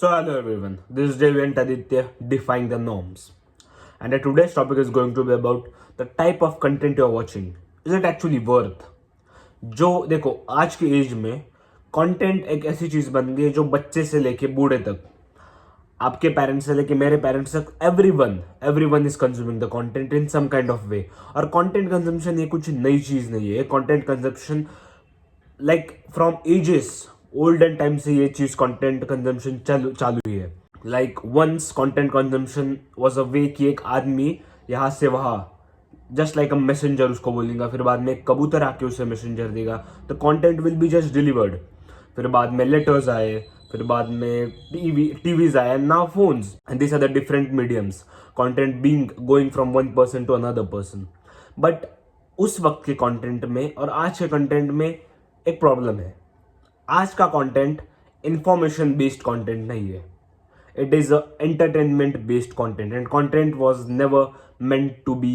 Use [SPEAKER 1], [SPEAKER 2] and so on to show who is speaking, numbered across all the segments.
[SPEAKER 1] So hello everyone, this is Devant Aditya defying the norms. And today's topic is going to be about the type of content you're watching. Is it actually worth? जो देखो आज की as में content एक ऐसी चीज बन गई है जो बच्चे से लेके बूढ़े तक, आपके पेरेंट्स से लेके मेरे पेरेंट्स तक, everyone is consuming the content in some kind of way. और कंटेंट कंजम्पशन ये कुछ नई चीज नहीं है. Content consumption like from ages olden time से ये चीज कंटेंट कंजम्पशन चालू ही है. Like once content consumption was a way कि एक आदमी यहाँ से वहाँ जस्ट लाइक अ मैसेंजर उसको बोलेगा, फिर बाद में एक कबूतर आके उसे मैसेंजर देगा, तो content will be just delivered. फिर बाद में लेटर्स आए, फिर बाद में टीवीज आए, now phones, and this are the different mediums. Content being going from one person to another person. But उस वक्त के कंटेंट में और आज के कंटेंट में एक प्रॉब्लम है. आज का कंटेंट इंफॉर्मेशन बेस्ड कंटेंट नहीं है. It is a entertainment based content and content was never meant to be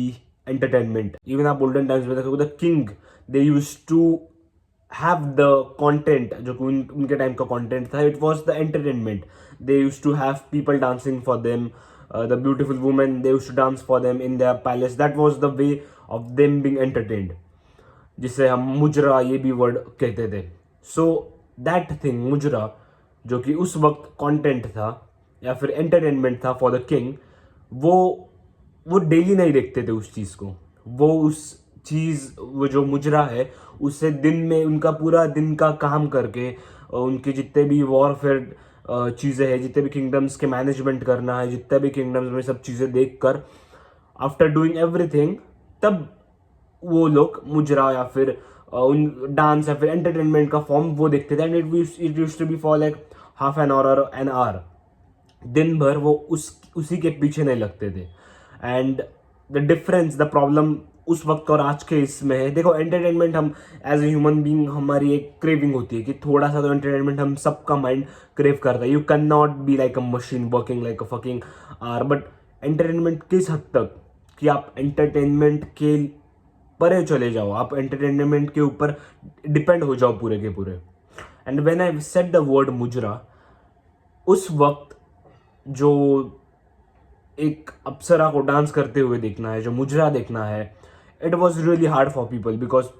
[SPEAKER 1] entertainment. Even आप olden times में देखोगे the king they used to have the content जो कि उनके टाइम का content था, it was the entertainment. They used to have people dancing for them, the beautiful women they used to dance for them in their palace. That was the way of them being entertained, जिसे हम मुजरा ये भी word कहते थे. So that thing मुजरा जो कि उस वक्त कंटेंट था या फिर एंटरटेनमेंट था फॉर द किंग, वो डेली नहीं देखते थे उस चीज़ को. वो उस चीज़ वो जो मुजरा है उससे दिन में उनका पूरा दिन का काम करके उनके जितने भी वॉरफेयर चीज़ें हैं, जितने भी किंगडम्स के मैनेजमेंट करना है, जितने भी किंगडम्स में सब चीज़ें देख कर आफ्टर डूइंग एवरीथिंग, तब वो लोग मुजरा या फिर उन डांस या फिर एंटरटेनमेंट का फॉर्म वो देखते थे. And it used to be for like half an hour और एन आवर. दिन भर वो उसी के पीछे नहीं लगते थे. And the difference, the problem उस वक्त और आज के इसमें है. देखो एंटरटेनमेंट हम एज ए ह्यूमन बीइंग हमारी एक क्रेविंग होती है कि थोड़ा सा तो एंटरटेनमेंट हम सबका माइंड क्रेव करता है. You can not be like a machine working like a fucking R. But entertainment किस हद तक कि आप एंटरटेनमेंट के परे चले जाओ, आप एंटरटेनमेंट के ऊपर डिपेंड हो जाओ पूरे के पूरे. And when I said the word मुजरा, उस वक्त जो एक अप्सरा को डांस करते हुए देखना है, जो मुजरा देखना है, it was really hard for people because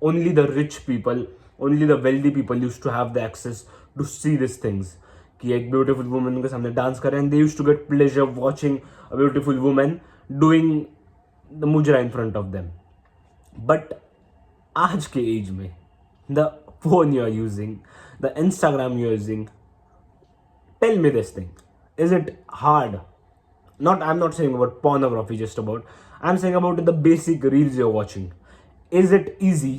[SPEAKER 1] only the rich people, only the wealthy people use to have the access to see this things. कि एक ब्यूटीफुल वुमेन उनके सामने डांस कर रहे हैं, they use to get pleasure watching a beautiful women doing the mujra in front of them. But आज के age में the phone you are using, the Instagram you are using, tell me this thing. Is it hard? I'm not saying about pornography, just about. I'm saying about the basic reels you're watching. Is it easy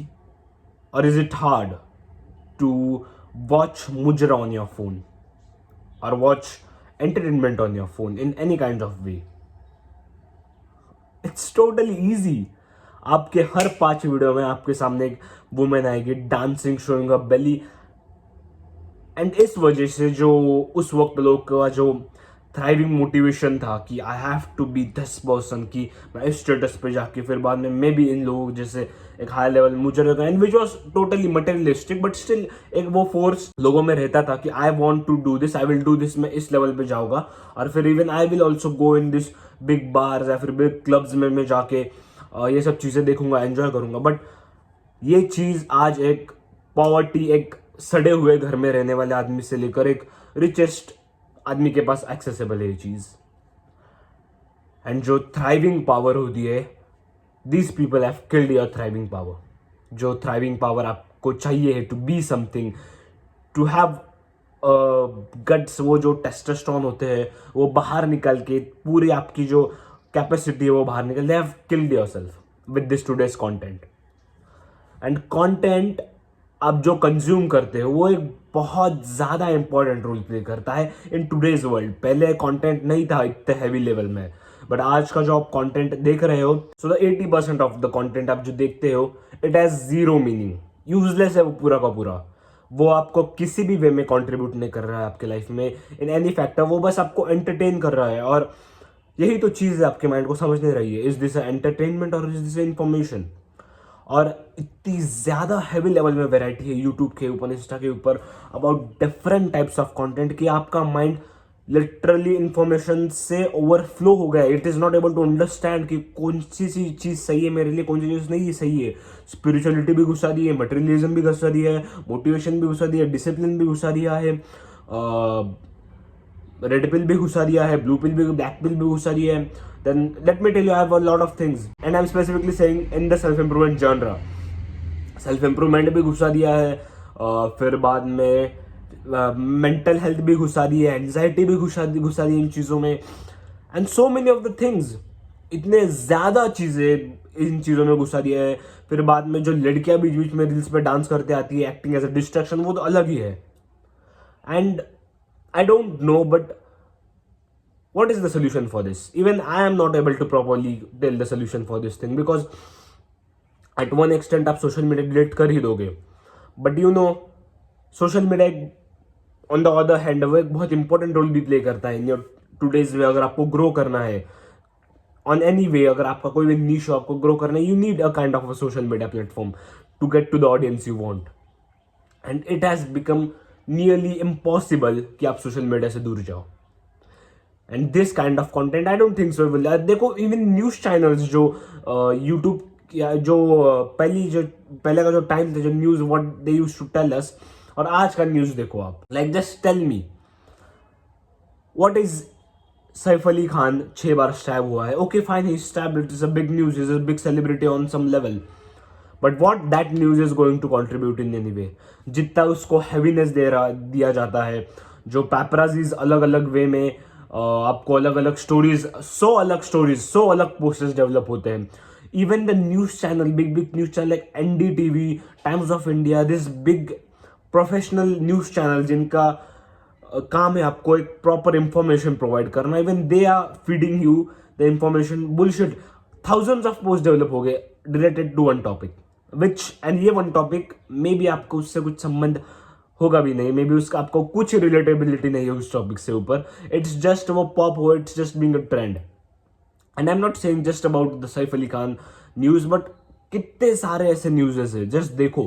[SPEAKER 1] or is it hard to watch mujra on your phone or watch entertainment on your phone in any kind of way? It's totally easy. आपके हर 5 video में आपके सामने एक women आएगी dancing, showing a belly. And इस वजह से जो उस वक्त लोग का जो थ्राइविंग मोटिवेशन था कि I have to be this person, कि मैं इस स्टेटस पे जाके फिर बाद में मे भी इन लोगों जैसे एक हाई लेवल मुझे रहता है, and which was totally materialistic. But still एक वो फोर्स लोगों में रहता था कि I want to do this, I will do this, मैं इस लेवल पे जाऊंगा और फिर even I will also go in this big bars या फिर बिग क्लब्स में मैं जाके ये सब चीज़ें देखूंगा, एंजॉय करूंगा. बट ये चीज़ आज एक पॉवर्टी, एक सड़े हुए घर में रहने वाले आदमी से लेकर एक रिचेस्ट आदमी के पास एक्सेसिबल है ये चीज. एंड जो थ्राइविंग पावर होती है, these people have killed your thriving power. जो थ्राइविंग पावर आपको चाहिए है to be something, to have guts, वो जो टेस्टोस्टेरोन होते हैं वो बाहर निकल के पूरी आपकी जो कैपेसिटी है वो बाहर निकल, they have killed yourself with this today's content. And content आप जो कंज्यूम करते हो वो एक बहुत ज़्यादा इंपॉर्टेंट रोल प्ले करता है इन टुडेज वर्ल्ड. पहले कंटेंट नहीं था इतने हैवी लेवल में, बट आज का जो आप कंटेंट देख रहे हो, so the 80% of the content आप जो देखते हो, it has zero meaning, useless है वो पूरा का पूरा. वो आपको किसी भी वे में कंट्रीब्यूट नहीं कर रहा है आपके लाइफ में इन एनी फैक्टर. वो बस आपको एंटरटेन कर रहा है. और यही तो चीज़ है आपके माइंड को समझ नहीं रही है, इज दिस एंटरटेनमेंट और इज दिस इंफॉर्मेशन. और इतनी ज़्यादा हैवी लेवल में वैरायटी है यूट्यूब के ऊपर, इंस्टा के ऊपर, about different types of content कि आपका माइंड लिटरली इंफॉर्मेशन से ओवरफ्लो हो गया. It is not able to understand कि कौन सी चीज सही है मेरे लिए, कौन सी चीज नहीं सही है. स्पिरिचुअलिटी भी घुसा दी है, मटेरियलिज्म भी घुसा दिया है, मोटिवेशन भी घुसा दिया है, डिसिप्लिन भी घुसा दिया है, रेड पिल भी घुसा दिया है, ब्लू पिल भी, ब्लैक पिल भी घुसा दिया है. Then let me tell you, I have a lot of things and I am specifically saying in the self improvement genre. Self improvement भी घुसा दिया है, फिर बाद में मेंटल हेल्थ भी घुसा दी है, एंजाइटी भी घुसा दी इन चीज़ों में, and so many of the things. इतने ज़्यादा चीज़ें इन चीज़ों में घुसा दिया है. फिर बाद में जो लड़कियां बीच बीच में रील्स पे डांस करते आती है एक्टिंग एज अ डिस्ट्रैक्शन, वो तो अलग ही है. And I don't know but what is the solution for this? Even I am not able to properly tell the solution for this thing, because at one extent आप social media delete कर ही दोगे, but you know social media on the other hand वो एक बहुत important role भी play करता है in your today's वे. अगर आपको ग्रो करना है ऑन एनी वे, अगर आपका कोई भी नीश हो, आपको ग्रो करना है, you need a kind of a social media platform to get to the audience you want. And it has become nearly impossible कि आप सोशल मीडिया से दूर जाओ. And this kind of content I don't think so will. देखो even news channels जो YouTube या जो पहले का जो टाइम था, जो news what they used to tell us, और आज का न्यूज देखो आप. Like just tell me what is Saif Ali Khan 6 बार स्टैब हुआ है. Okay fine, he stabbed, it is a big news, is a big celebrity on some level, but what that news is going to contribute in any way. जितना उसको heaviness दिया जाता है, जो पैपराजीज अलग अलग वे में आपको अलग अलग स्टोरीज, सो अलग पोस्टर्स डेवलप होते हैं. Even the news channel, big news channel like NDTV, Times of India, this big professional news channel जिनका काम है आपको एक प्रॉपर इंफॉर्मेशन प्रोवाइड करना, even they are feeding you the information bullshit. Thousands of post develop हो गए related to one topic, which and ये one topic maybe आपको उससे कुछ संबंध होगा भी नहीं, मे बी उसका आपको कुछ रिलेटेबिलिटी नहीं है उस टॉपिक से ऊपर. इट्स जस्ट वो पॉप हो, it's just being a trend. And I am not saying just about the Saif Ali Khan news, but कितने सारे ऐसे न्यूज़ेस है. जस्ट देखो,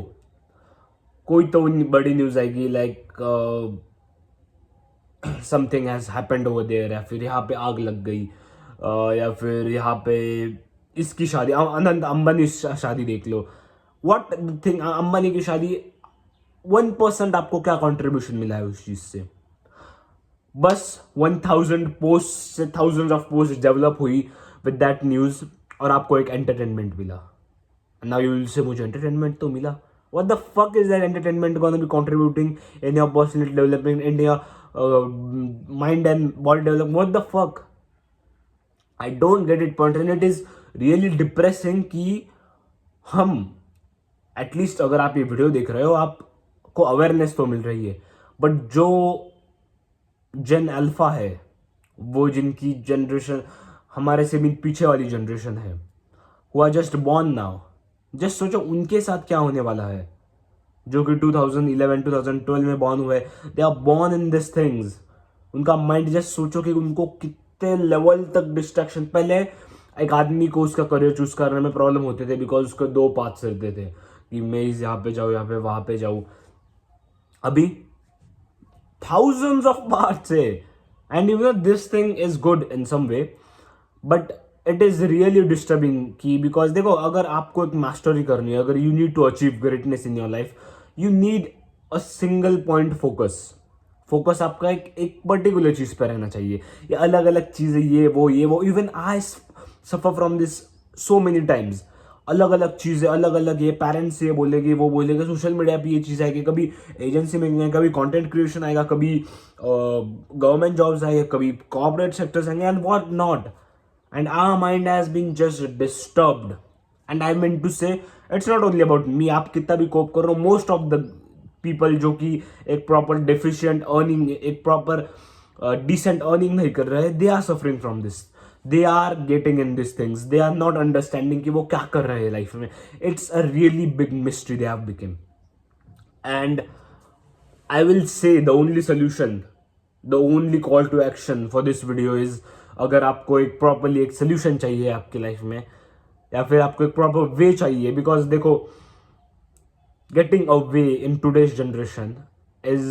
[SPEAKER 1] कोई तो बड़ी न्यूज आएगी like something has happened over there, या फिर यहाँ पे आग लग गई, या फिर यहाँ पे इसकी शादी, अनंत अंबानी शादी देख लो. व्हाट थिंग, अंबानी की शादी 1% आपको क्या कंट्रीब्यूशन मिला है उस चीज से. बस 1000 पोस्ट से थाउजेंड्स ऑफ पोस्ट डेवलप हुई विद दैट न्यूज, और आपको एक एंटरटेनमेंट मिला. नाउ यू विल से मुझे एंटरटेनमेंट तो मिला. What the fuck is that entertainment gonna be contributing in your personality development, in your mind and body development? What the fuck, I don't get it point. And it is really depressing कि हम at least, अगर आप ये video देख रहे हो, आपको awareness तो मिल रही है, बट जो जेन अल्फा है, वो जिनकी जनरेशन हमारे से भी पीछे वाली जनरेशन है, who are just born now, just सोचो उनके साथ क्या होने वाला है. जो कि 2011 2012 में बॉर्न हुए, they are born in this things. उनका माइंड, जस्ट सोचो कि उनको कितने लेवल तक डिस्ट्रैक्शन. पहले एक आदमी को उसका करियर चूज करने में प्रॉब्लम होते थे बिकॉज उसको 2 पाथ्स रहते थे कि मैं यहाँ पे जाऊँ, यहाँ पे वहां पे जाऊँ. अभी thousands of parts है. and you know this thing is good in some way, but it is really disturbing कि, because देखो अगर आपको एक मास्टरी करनी है, अगर you need to achieve greatness in your life, you need a single point focus आपका एक पर्टिकुलर चीज पर रहना चाहिए. ये अलग अलग चीजें, ये वो even I suffer from this so many times. अलग अलग चीजें, अलग अलग, ये पेरेंट्स ये बोलेंगे, वो बोलेंगे, सोशल मीडिया पे ये चीज़ आएगी, कभी एजेंसी में, कभी कंटेंट क्रिएशन आएगा, कभी गवर्नमेंट जॉब्स आएंगे, कभी कॉर्पोरेट सेक्टर्स आएंगे, and what not. And our mind has been just disturbed. And I mean to say it's not only about me. आप कितना भी कोप करो, मोस्ट ऑफ द पीपल जो कि एक प्रॉपर डेफिशिएंट अर्निंग, एक प्रॉपर डिसेंट अर्निंग नहीं कर रहे, they are suffering from this. they are getting in these things, they are not understanding कि वो क्या कर रहे हैं लाइफ में. It's a really big mystery they have become. And I will say the only solution, the only call to action for this video is, अगर आपको एक प्रॉपरली एक सोल्यूशन चाहिए आपकी लाइफ में, या फिर आपको एक प्रॉपर वे चाहिए, बिकॉज देखो getting a way in today's generation is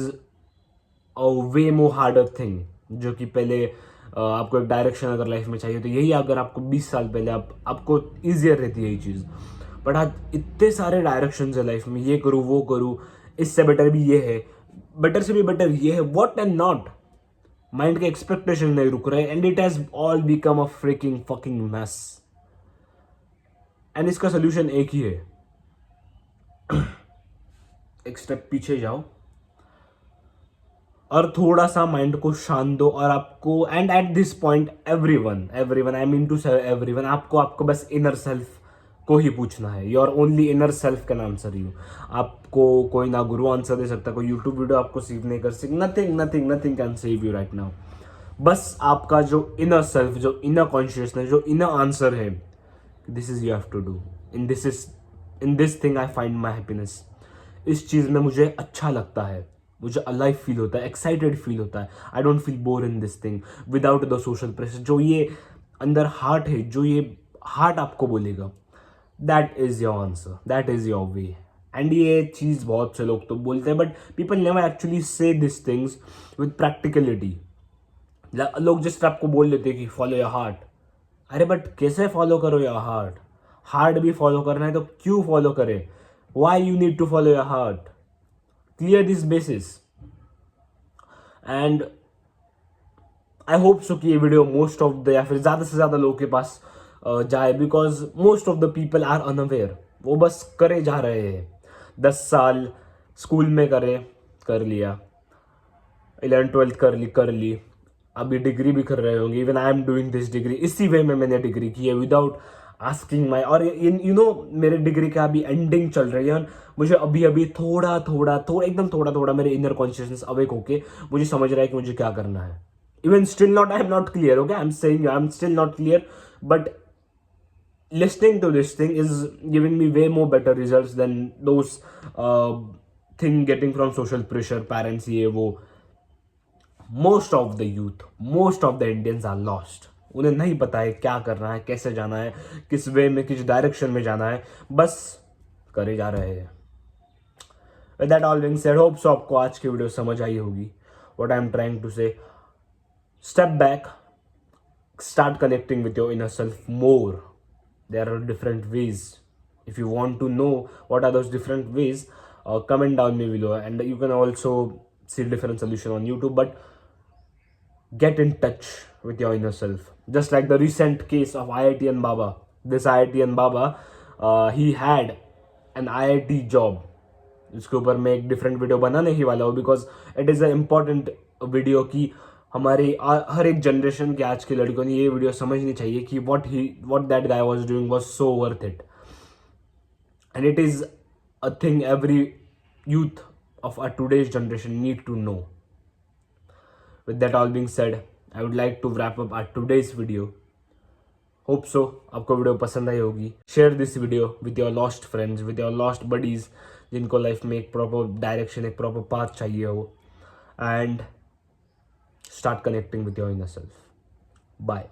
[SPEAKER 1] a way more harder thing जो कि पहले आपको एक डायरेक्शन अगर लाइफ में चाहिए तो यही अगर आपको 20 साल पहले आपको ईजियर रहती है यही चीज़। बट आज इतने सारे डायरेक्शंस है लाइफ में, ये करूँ वो करूँ, इससे बेटर भी ये है, बेटर से भी बेटर ये है, व्हाट एंड नॉट। माइंड के एक्सपेक्टेशन नहीं रुक रहे and it has all become a freaking fucking mess. And इसका सोल्यूशन एक ही है, एक स्टेप पीछे जाओ और थोड़ा सा माइंड को शांत दो और आपको, and at this point everyone I mean to say everyone, आपको बस इनर सेल्फ को ही पूछना है। Your only inner self can answer you. आपको कोई ना गुरु आंसर दे सकता, कोई यूट्यूब वीडियो आपको सीव नहीं कर सकती, nothing can save you right now. बस आपका जो इनर सेल्फ, जो इनर कॉन्शियसनेस, जो इनर आंसर है, this is you have to do, in this thing I find my happiness. इस चीज़ में मुझे अच्छा लगता है, मुझे अलाइव फील होता है, एक्साइटेड फील होता है। I don't feel bore in this thing without the social pressure. जो ये अंदर हार्ट है, जो ये हार्ट आपको बोलेगा, that is your answer, that is your way. And ये चीज़ बहुत से लोग तो बोलते हैं but people never actually say this things with practicality. लोग जस्ट आपको बोल देते हैं कि फॉलो योर हार्ट। अरे बट कैसे फॉलो करो योर हार्ट? हार्ट भी फॉलो करना है तो क्यों फॉलो करे? Why you need to follow your heart? Clear this basis. And I hope सो कि ये वीडियो मोस्ट ऑफ द, या फिर ज़्यादा से ज़्यादा लोगों के पास जाए, because most of the people are unaware. वो बस करे जा रहे हैं। 10 साल स्कूल में कर लिया, 11th 12th कर ली, अभी डिग्री भी कर रहे होंगे। Even I am doing this degree, इसी वे में मैंने डिग्री की है विदाउट आस्किंग माई, और यू नो मेरे डिग्री का अभी एंडिंग चल रही है और मुझे अभी थोड़ा एकदम थोड़ा मेरे इनर कॉन्शियसनेस अवेक होके मुझे समझ रहा है कि मुझे क्या करना है। Even still not, I am not clear, okay, I am saying I am still not clear, but listening to this thing is giving me way more better results than those thing getting from social pressure, parents, ये वो। Most of the youth, most of the Indians are lost. उन्हें नहीं पता है क्या करना है, कैसे जाना है, किस वे में, किस डायरेक्शन में जाना है, बस करे जा रहे हैं। With that all being said, hope so आपको आज की वीडियो समझ आई होगी। What I am trying to say, step back, start connecting with your inner self more. There are different ways. If you want to know what are those different ways, comment down me below, and you can also see different solution on YouTube. But get in touch with your inner self. Just like the recent case of IITian Baba. This IITian Baba, he had an IIT job. इसके ऊपर मैं एक different video बनाने ही वाला हूँ, because it is a important video कि हमारे हर एक जनरेशन के आज के लड़कों ने ये वीडियो समझनी चाहिए कि what that guy was doing was so worth it. And it is a thing every youth of our today's generation need to know. With that all being said, I would like to wrap up our today's video. Hope so आपको video पसंद आई होगी। Share this video with your lost friends, with your lost buddies, जिनको life में एक proper direction, एक proper path चाहिए हो। And start connecting with your inner self. Bye.